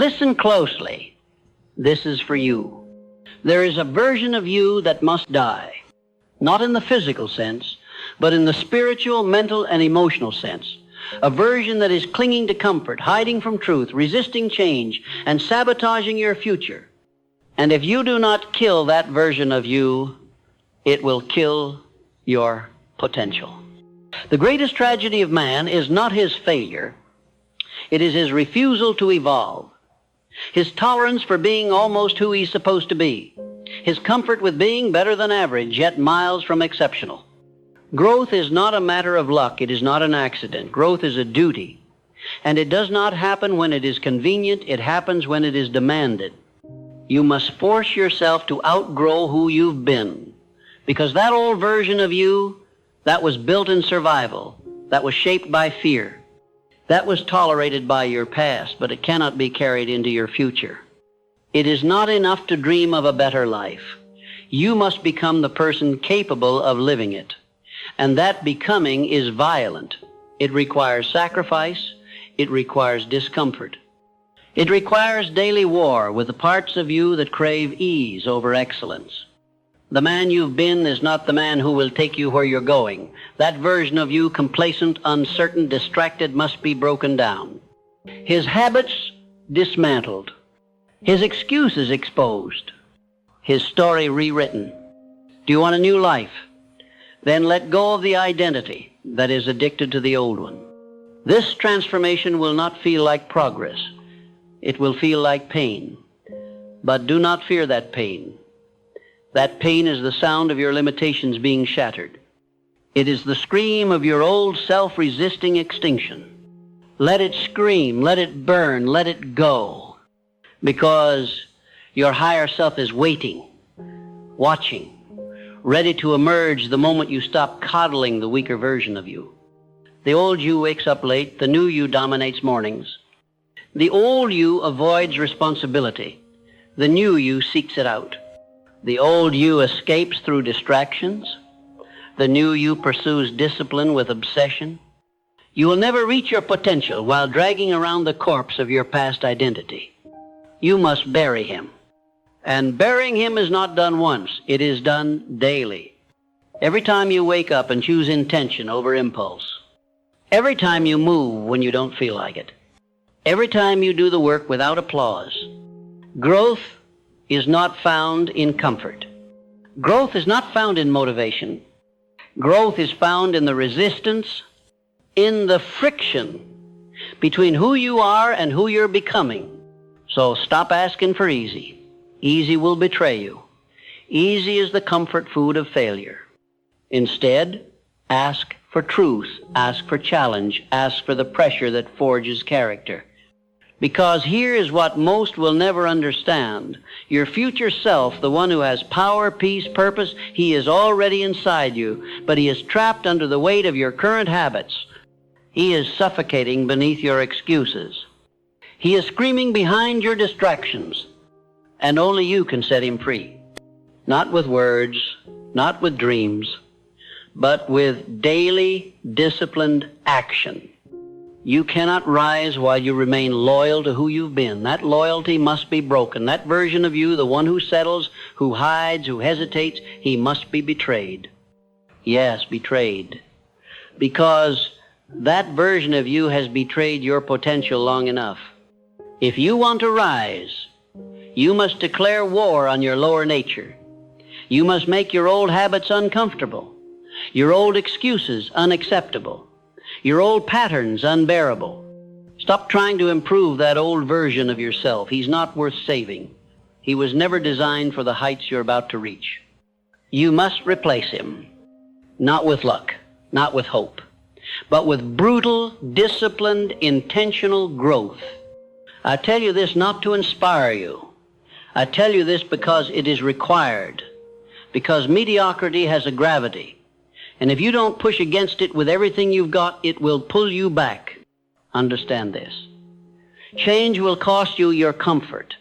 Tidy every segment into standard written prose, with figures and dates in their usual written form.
Listen closely. This is for you. There is a version of you that must die, not in the physical sense, but in the spiritual, mental, and emotional sense. A version that is clinging to comfort, hiding from truth, resisting change, and sabotaging your future. And if you do not kill that version of you, it will kill your potential. The greatest tragedy of man is not his failure. It is his refusal to evolve. His tolerance for being almost who he's supposed to be. His comfort with being better than average, yet miles from exceptional. Growth is not a matter of luck. It is not an accident. Growth is a duty. And it does not happen when it is convenient. It happens when it is demanded. You must force yourself to outgrow who you've been. Because that old version of you, that was built in survival, that was shaped by fear, that was tolerated by your past, but it cannot be carried into your future. It is not enough to dream of a better life. You must become the person capable of living it. And that becoming is violent. It requires sacrifice. It requires discomfort. It requires daily war with the parts of you that crave ease over excellence. The man you've been is not the man who will take you where you're going. That version of you, complacent, uncertain, distracted, must be broken down. His habits dismantled. His excuses exposed. His story rewritten. Do you want a new life? Then let go of the identity that is addicted to the old one. This transformation will not feel like progress. It will feel like pain. But do not fear that pain. That pain is the sound of your limitations being shattered. It is the scream of your old self-resisting extinction. Let it scream, let it burn, let it go. Because your higher self is waiting, watching, ready to emerge the moment you stop coddling the weaker version of you. The old you wakes up late, the new you dominates mornings. The old you avoids responsibility. The new you seeks it out. The old you escapes through distractions. The new you pursues discipline with obsession. You will never reach your potential while dragging around the corpse of your past identity. You must bury him. And burying him is not done once. It is done daily. Every time you wake up and choose intention over impulse. Every time you move when you don't feel like it. Every time you do the work without applause. Growth is not found in comfort. Growth is not found in motivation. Growth is found in the resistance, in the friction between who you are and who you're becoming. So stop asking for easy. Easy will betray you. Easy is the comfort food of failure. Instead, ask for truth, ask for challenge, ask for the pressure that forges character. Because here is what most will never understand. Your future self, the one who has power, peace, purpose, he is already inside you, but he is trapped under the weight of your current habits. He is suffocating beneath your excuses. He is screaming behind your distractions, and only you can set him free. Not with words, not with dreams, but with daily, disciplined action. You cannot rise while you remain loyal to who you've been. That loyalty must be broken. That version of you, the one who settles, who hides, who hesitates, he must be betrayed. Yes, betrayed. Because that version of you has betrayed your potential long enough. If you want to rise, you must declare war on your lower nature. You must make your old habits uncomfortable, your old excuses unacceptable, your old patterns unbearable. Stop trying to improve that old version of yourself. He's not worth saving. He was never designed for the heights you're about to reach. You must replace him, not with luck, not with hope, but with brutal, disciplined, intentional growth. I tell you this not to inspire you. I tell you this because it is required, because mediocrity has a gravity. And if you don't push against it with everything you've got, it will pull you back. Understand this. Change will cost you your comfort,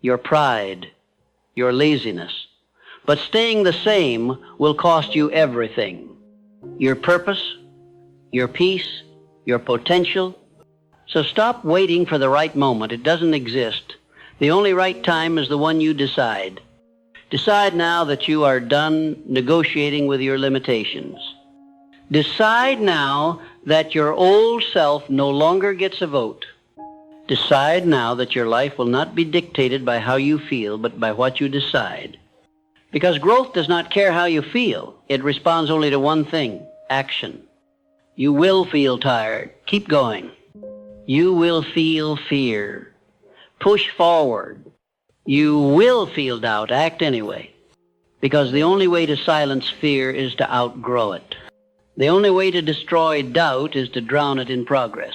your pride, your laziness. But staying the same will cost you everything. Your purpose, your peace, your potential, So stop waiting for the right moment. It doesn't exist. The only right time is the one you decide. Decide now that you are done negotiating with your limitations. Decide now that your old self no longer gets a vote. Decide now that your life will not be dictated by how you feel, but by what you decide. Because growth does not care how you feel. It responds only to one thing: action. You will feel tired. Keep going. You will feel fear. Push forward. You will feel doubt. Act anyway. Because the only way to silence fear is to outgrow it. The only way to destroy doubt is to drown it in progress.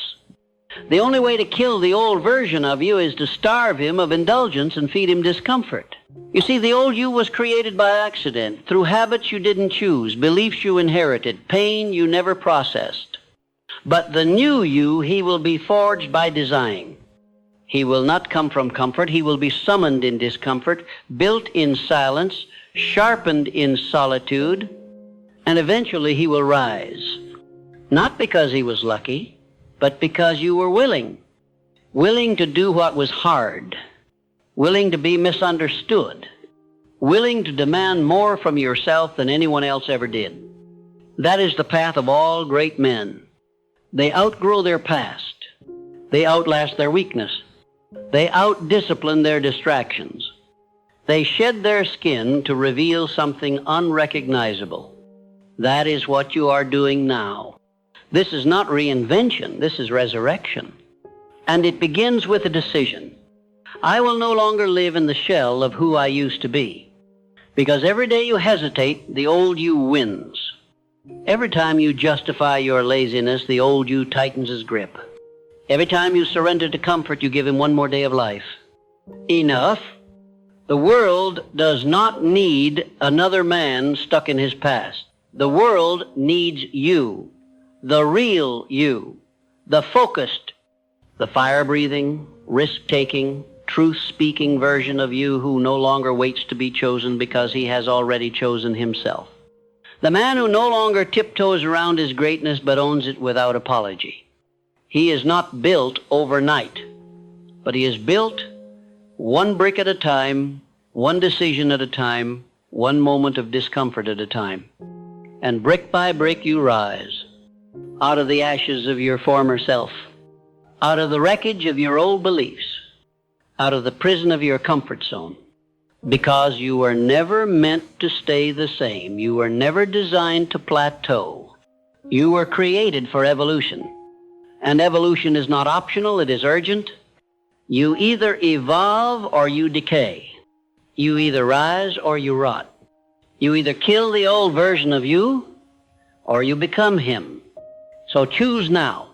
The only way to kill the old version of you is to starve him of indulgence and feed him discomfort. You see, the old you was created by accident, through habits you didn't choose, beliefs you inherited, pain you never processed. But the new you, he will be forged by design. He will not come from comfort. He will be summoned in discomfort, built in silence, sharpened in solitude, and eventually he will rise. Not because he was lucky, but because you were willing. Willing to do what was hard. Willing to be misunderstood. Willing to demand more from yourself than anyone else ever did. That is the path of all great men. They outgrow their past. They outlast their weakness. They outdiscipline their distractions. They shed their skin to reveal something unrecognizable. That is what you are doing now. This is not reinvention, this is resurrection. And it begins with a decision. I will no longer live in the shell of who I used to be. Because every day you hesitate, the old you wins. Every time you justify your laziness, the old you tightens his grip. Every time you surrender to comfort, you give him one more day of life. Enough. The world does not need another man stuck in his past. The world needs you. The real you, the focused, the fire-breathing, risk-taking, truth-speaking version of you who no longer waits to be chosen because he has already chosen himself. The man who no longer tiptoes around his greatness but owns it without apology. He is not built overnight, but he is built one brick at a time, one decision at a time, one moment of discomfort at a time. And brick by brick you rise. Out of the ashes of your former self, out of the wreckage of your old beliefs, out of the prison of your comfort zone, because you were never meant to stay the same. You were never designed to plateau. You were created for evolution, and evolution is not optional, it is urgent. You either evolve or you decay. You either rise or you rot. You either kill the old version of you or you become him. So choose now,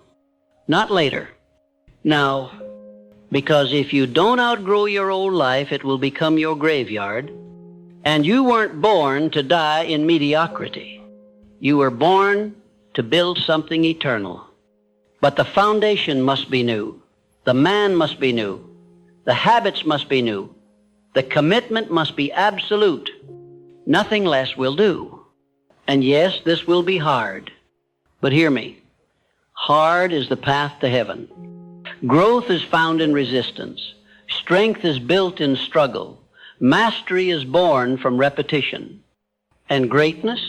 not later. Now, because if you don't outgrow your old life, it will become your graveyard. And you weren't born to die in mediocrity. You were born to build something eternal. But the foundation must be new. The man must be new. The habits must be new. The commitment must be absolute. Nothing less will do. And yes, this will be hard. But hear me. Hard is the path to heaven. Growth is found in resistance. Strength is built in struggle. Mastery is born from repetition. And greatness?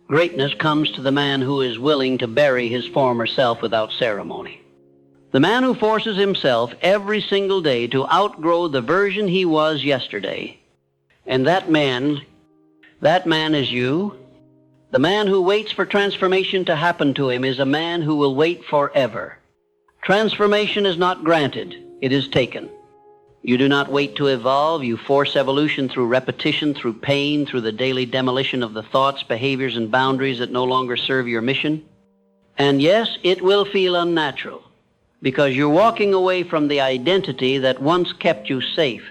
Greatness comes to the man who is willing to bury his former self without ceremony. The man who forces himself every single day to outgrow the version he was yesterday. And that man is you. The man who waits for transformation to happen to him is a man who will wait forever. Transformation is not granted, it is taken. You do not wait to evolve, you force evolution through repetition, through pain, through the daily demolition of the thoughts, behaviors, and boundaries that no longer serve your mission. And yes, it will feel unnatural, because you're walking away from the identity that once kept you safe.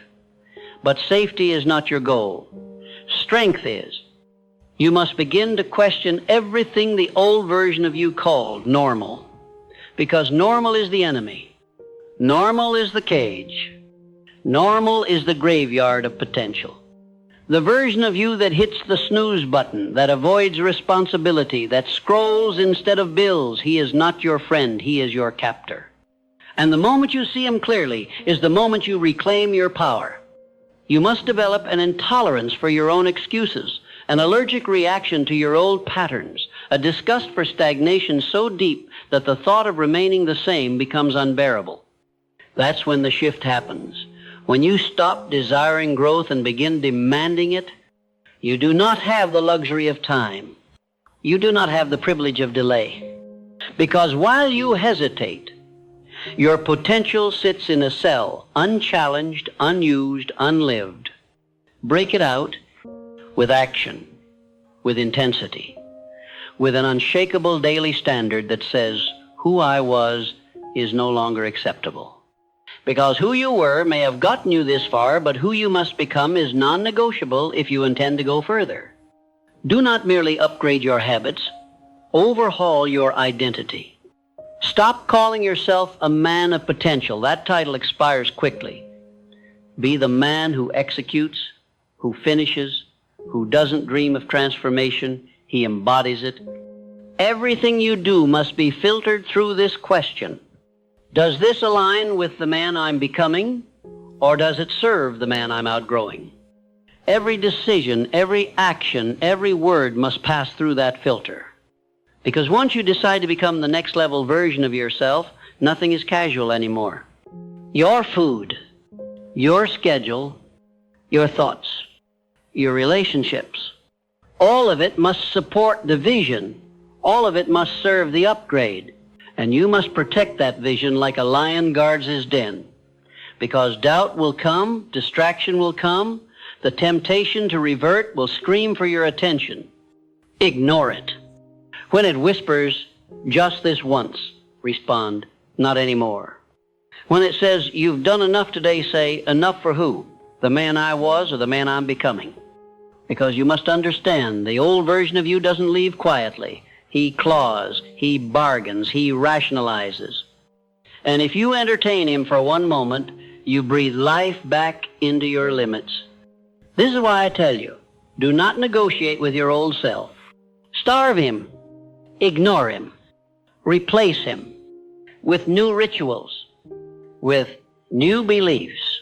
But safety is not your goal. Strength is. You must begin to question everything the old version of you called normal, because normal is the enemy. Normal is the cage. Normal is the graveyard of potential. The version of you that hits the snooze button, that avoids responsibility, that scrolls instead of bills, he is not your friend, he is your captor. And the moment you see him clearly is the moment you reclaim your power. You must develop an intolerance for your own excuses, an allergic reaction to your old patterns, a disgust for stagnation so deep that the thought of remaining the same becomes unbearable. That's when the shift happens. When you stop desiring growth and begin demanding it, you do not have the luxury of time. You do not have the privilege of delay. Because while you hesitate, your potential sits in a cell, unchallenged, unused, unlived. Break it out with action, with intensity, with an unshakable daily standard that says, who I was is no longer acceptable. Because who you were may have gotten you this far, but who you must become is non-negotiable if you intend to go further. Do not merely upgrade your habits, overhaul your identity. Stop calling yourself a man of potential. That title expires quickly. Be the man who executes, who finishes, who doesn't dream of transformation. He embodies it. Everything you do must be filtered through this question. Does this align with the man I'm becoming, or does it serve the man I'm outgrowing? Every decision, every action, every word must pass through that filter. Because once you decide to become the next level version of yourself, nothing is casual anymore. Your food, your schedule, your thoughts, your relationships, all of it must support the vision. All of it must serve the upgrade. And you must protect that vision like a lion guards his den. Because doubt will come, distraction will come, the temptation to revert will scream for your attention. Ignore it. When it whispers, just this once, respond, not anymore. When it says, you've done enough today, say, enough for who? The man I was or the man I'm becoming? Because you must understand, the old version of you doesn't leave quietly. He claws, he bargains, he rationalizes. And if you entertain him for one moment, you breathe life back into your limits. This is why I tell you, do not negotiate with your old self. Starve him. Ignore him. Replace him with new rituals, with new beliefs,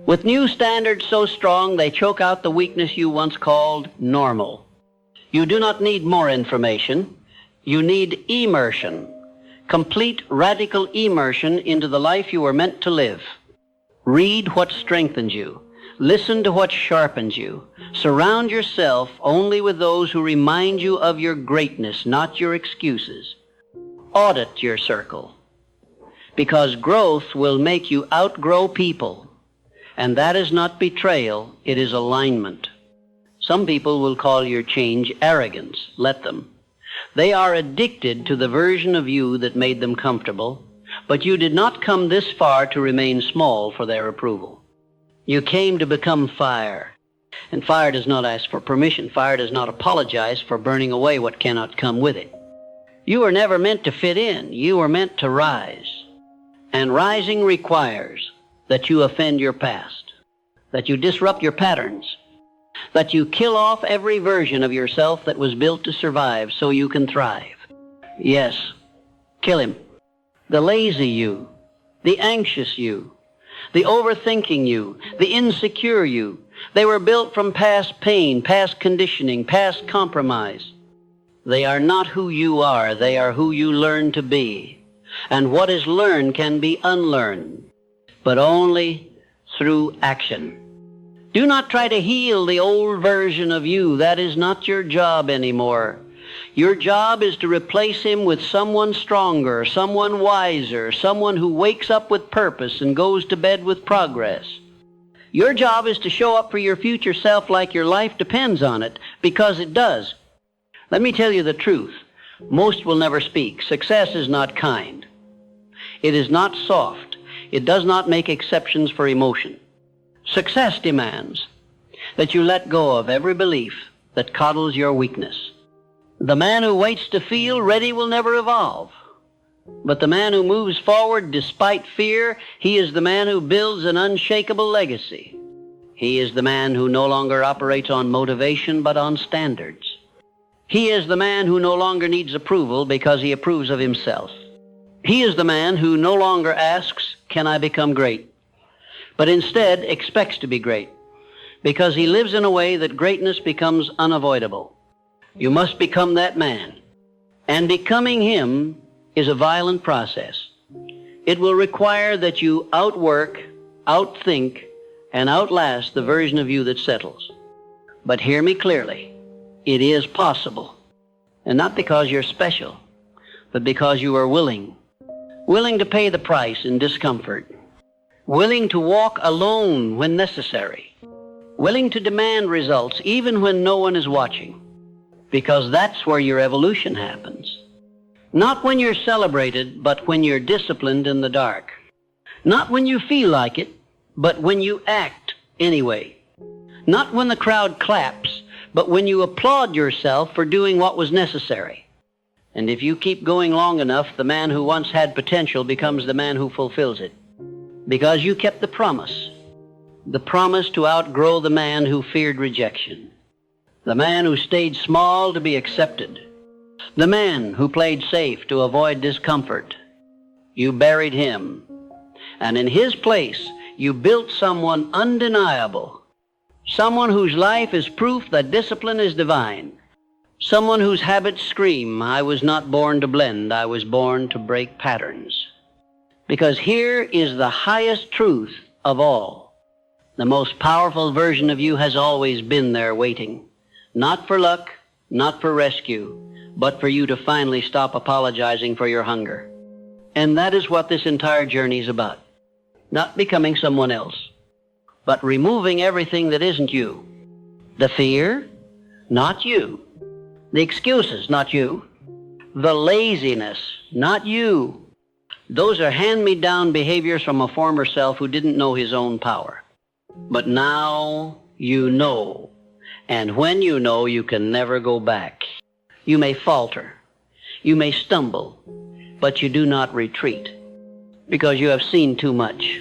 with new standards so strong they choke out the weakness you once called normal. You do not need more information. You need immersion, complete radical immersion into the life you were meant to live. Read what strengthens you. Listen to what sharpens you. Surround yourself only with those who remind you of your greatness, not your excuses. Audit your circle, because growth will make you outgrow people, and that is not betrayal, it is alignment. Some people will call your change arrogance. Let them. They are addicted to the version of you that made them comfortable, but you did not come this far to remain small for their approval. You came to become fire, and fire does not ask for permission. Fire does not apologize for burning away what cannot come with it. You were never meant to fit in. You were meant to rise, and rising requires that you offend your past, that you disrupt your patterns, that you kill off every version of yourself that was built to survive so you can thrive. Yes, kill him. The lazy you, the anxious you, the overthinking you, the insecure you. They were built from past pain, past conditioning, past compromise. They are not who you are. They are who you learn to be. And what is learned can be unlearned, but only through action. Do not try to heal the old version of you. That is not your job anymore. Your job is to replace him with someone stronger, someone wiser, someone who wakes up with purpose and goes to bed with progress. Your job is to show up for your future self like your life depends on it, because it does. Let me tell you the truth. Most will never speak. Success is not kind. It is not soft. It does not make exceptions for emotion. Success demands that you let go of every belief that coddles your weakness. The man who waits to feel ready will never evolve. But the man who moves forward despite fear, he is the man who builds an unshakable legacy. He is the man who no longer operates on motivation but on standards. He is the man who no longer needs approval because he approves of himself. He is the man who no longer asks, "Can I become great?" but instead expects to be great, because he lives in a way that greatness becomes unavoidable. You must become that man. And becoming him is a violent process. It will require that you outwork, outthink, and outlast the version of you that settles. But hear me clearly. It is possible. And not because you're special, but because you are willing. Willing to pay the price in discomfort. Willing to walk alone when necessary. Willing to demand results even when no one is watching. Because that's where your evolution happens. Not when you're celebrated, but when you're disciplined in the dark. Not when you feel like it, but when you act anyway. Not when the crowd claps, but when you applaud yourself for doing what was necessary. And if you keep going long enough, the man who once had potential becomes the man who fulfills it. Because you kept the promise to outgrow the man who feared rejection. The man who stayed small to be accepted. The man who played safe to avoid discomfort. You buried him. And in his place, you built someone undeniable. Someone whose life is proof that discipline is divine. Someone whose habits scream, "I was not born to blend, I was born to break patterns." Because here is the highest truth of all. The most powerful version of you has always been there waiting. Not for luck, not for rescue, but for you to finally stop apologizing for your hunger. And that is what this entire journey is about. Not becoming someone else, but removing everything that isn't you. The fear, not you. The excuses, not you. The laziness, not you. Those are hand-me-down behaviors from a former self who didn't know his own power. But now you know. And when you know, you can never go back. You may falter. You may stumble. But you do not retreat. Because you have seen too much,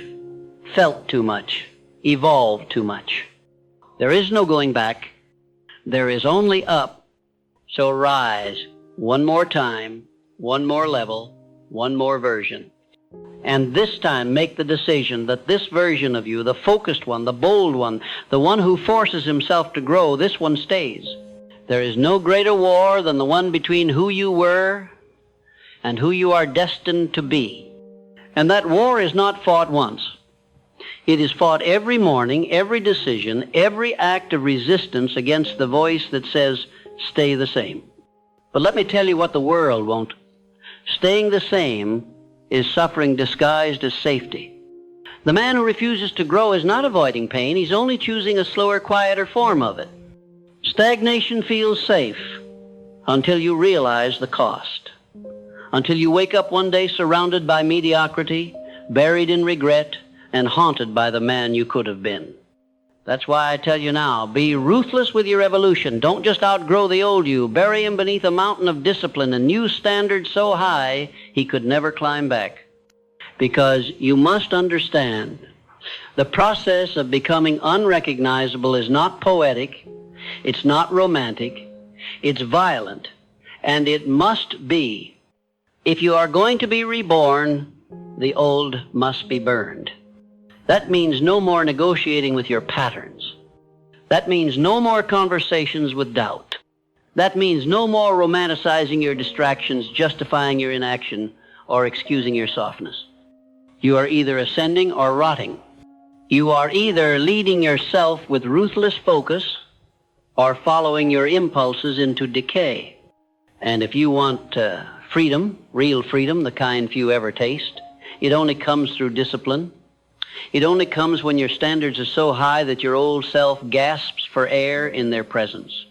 felt too much, evolved too much. There is no going back. There is only up. So rise one more time, one more level, one more version. And this time make the decision that this version of you, the focused one, the bold one, the one who forces himself to grow, this one stays. There is no greater war than the one between who you were and who you are destined to be. And that war is not fought once. It is fought every morning, every decision, every act of resistance against the voice that says, "Stay the same." But let me tell you what the world won't. Staying the same is suffering disguised as safety. The man who refuses to grow is not avoiding pain. He's only choosing a slower, quieter form of it. Stagnation feels safe until you realize the cost. Until you wake up one day surrounded by mediocrity, buried in regret, and haunted by the man you could have been. That's why I tell you now, be ruthless with your evolution. Don't just outgrow the old you. Bury him beneath a mountain of discipline and new standards so high he could never climb back. Because you must understand, the process of becoming unrecognizable is not poetic, it's not romantic, it's violent, and it must be. If you are going to be reborn, the old must be burned. That means no more negotiating with your patterns. That means no more conversations with doubt. That means no more romanticizing your distractions, justifying your inaction, or excusing your softness. You are either ascending or rotting. You are either leading yourself with ruthless focus or following your impulses into decay. And if you want freedom, real freedom, the kind few ever taste, it only comes through discipline. It only comes when your standards are so high that your old self gasps for air in their presence.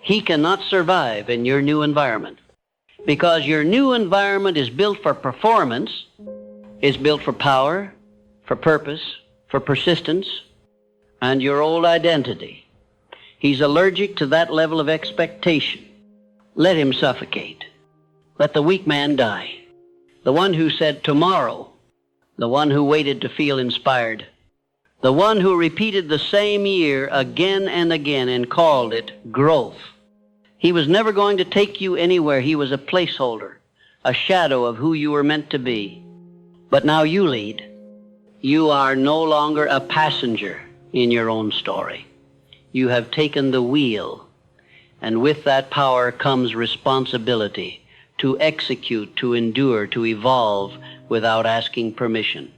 He cannot survive in your new environment because your new environment is built for performance, is built for power, for purpose, for persistence, and your old identity. He's allergic to that level of expectation. Let him suffocate. Let the weak man die. The one who said tomorrow. The one who waited to feel inspired. The one who repeated the same year again and again and called it growth. He was never going to take you anywhere. He was a placeholder, a shadow of who you were meant to be. But now you lead. You are no longer a passenger in your own story. You have taken the wheel, and with that power comes responsibility to execute, to endure, to evolve without asking permission.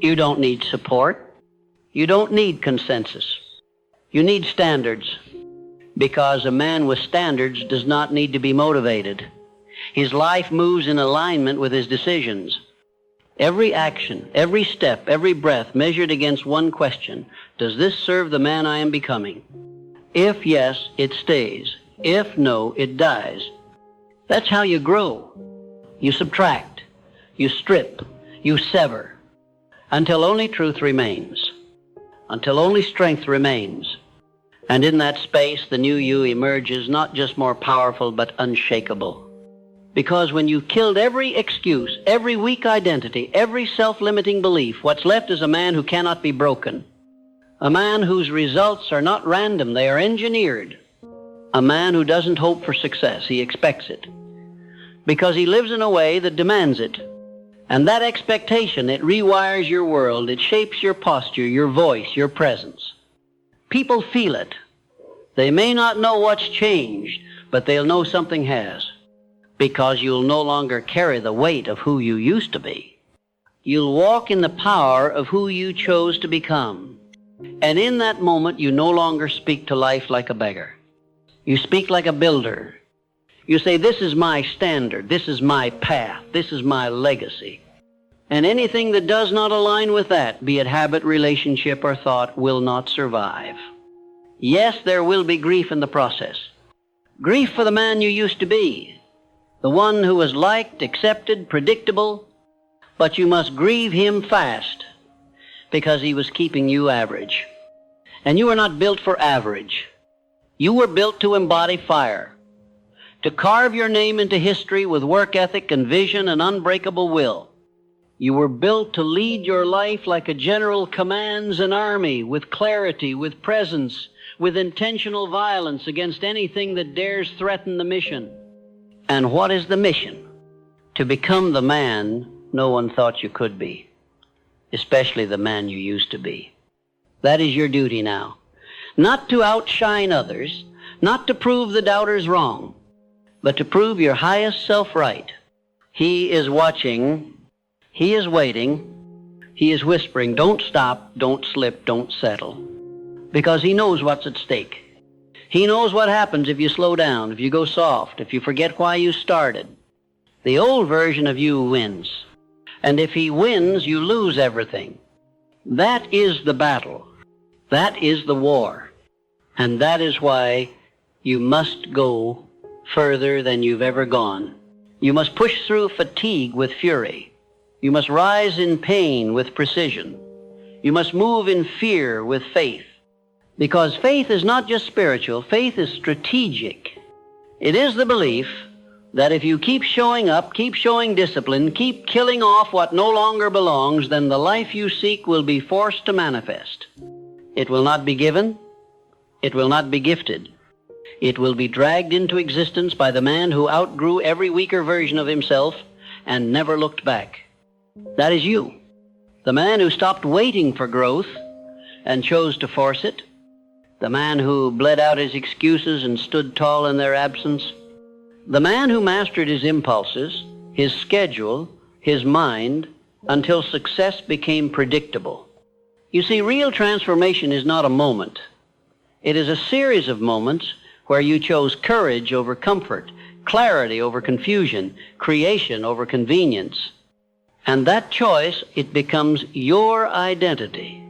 You don't need support. You don't need consensus. You need standards, because a man with standards does not need to be motivated. His life moves in alignment with his decisions. Every action, every step, every breath measured against one question: does this serve the man I am becoming? If yes, it stays. If no, it dies. That's how you grow. You subtract, you strip, you sever, until only truth remains, until only strength remains. And in that space, the new you emerges not just more powerful, but unshakable. Because when you've killed every excuse, every weak identity, every self-limiting belief, what's left is a man who cannot be broken. A man whose results are not random, they are engineered. A man who doesn't hope for success, he expects it. Because he lives in a way that demands it. And that expectation, it rewires your world, it shapes your posture, your voice, your presence. People feel it. They may not know what's changed, but they'll know something has. Because you'll no longer carry the weight of who you used to be. You'll walk in the power of who you chose to become. And in that moment, you no longer speak to life like a beggar. You speak like a builder. You say, this is my standard, this is my path, this is my legacy. And anything that does not align with that, be it habit, relationship, or thought, will not survive. Yes, there will be grief in the process. Grief for the man you used to be, the one who was liked, accepted, predictable, but you must grieve him fast because he was keeping you average. And you were not built for average. You were built to embody fire, to carve your name into history with work ethic and vision and unbreakable will. You were built to lead your life like a general commands an army, with clarity, with presence, with intentional violence against anything that dares threaten the mission. And what is the mission? To become the man no one thought you could be, especially the man you used to be. That is your duty now. Not to outshine others, not to prove the doubters wrong, but to prove your highest self right. He is watching. He is waiting. He is whispering, don't stop, don't slip, don't settle. Because he knows what's at stake. He knows what happens if you slow down, if you go soft, if you forget why you started. The old version of you wins. And if he wins, you lose everything. That is the battle. That is the war. And that is why you must go further than you've ever gone. You must push through fatigue with fury. You must rise in pain with precision. You must move in fear with faith. Because faith is not just spiritual, faith is strategic. It is the belief that if you keep showing up, keep showing discipline, keep killing off what no longer belongs, then the life you seek will be forced to manifest. It will not be given. It will not be gifted. It will be dragged into existence by the man who outgrew every weaker version of himself and never looked back. That is you. The man who stopped waiting for growth and chose to force it. The man who bled out his excuses and stood tall in their absence. The man who mastered his impulses, his schedule, his mind, until success became predictable. You see, real transformation is not a moment. It is a series of moments where you chose courage over comfort, clarity over confusion, creation over convenience. And that choice, it becomes your identity.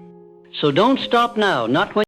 So don't stop now, not when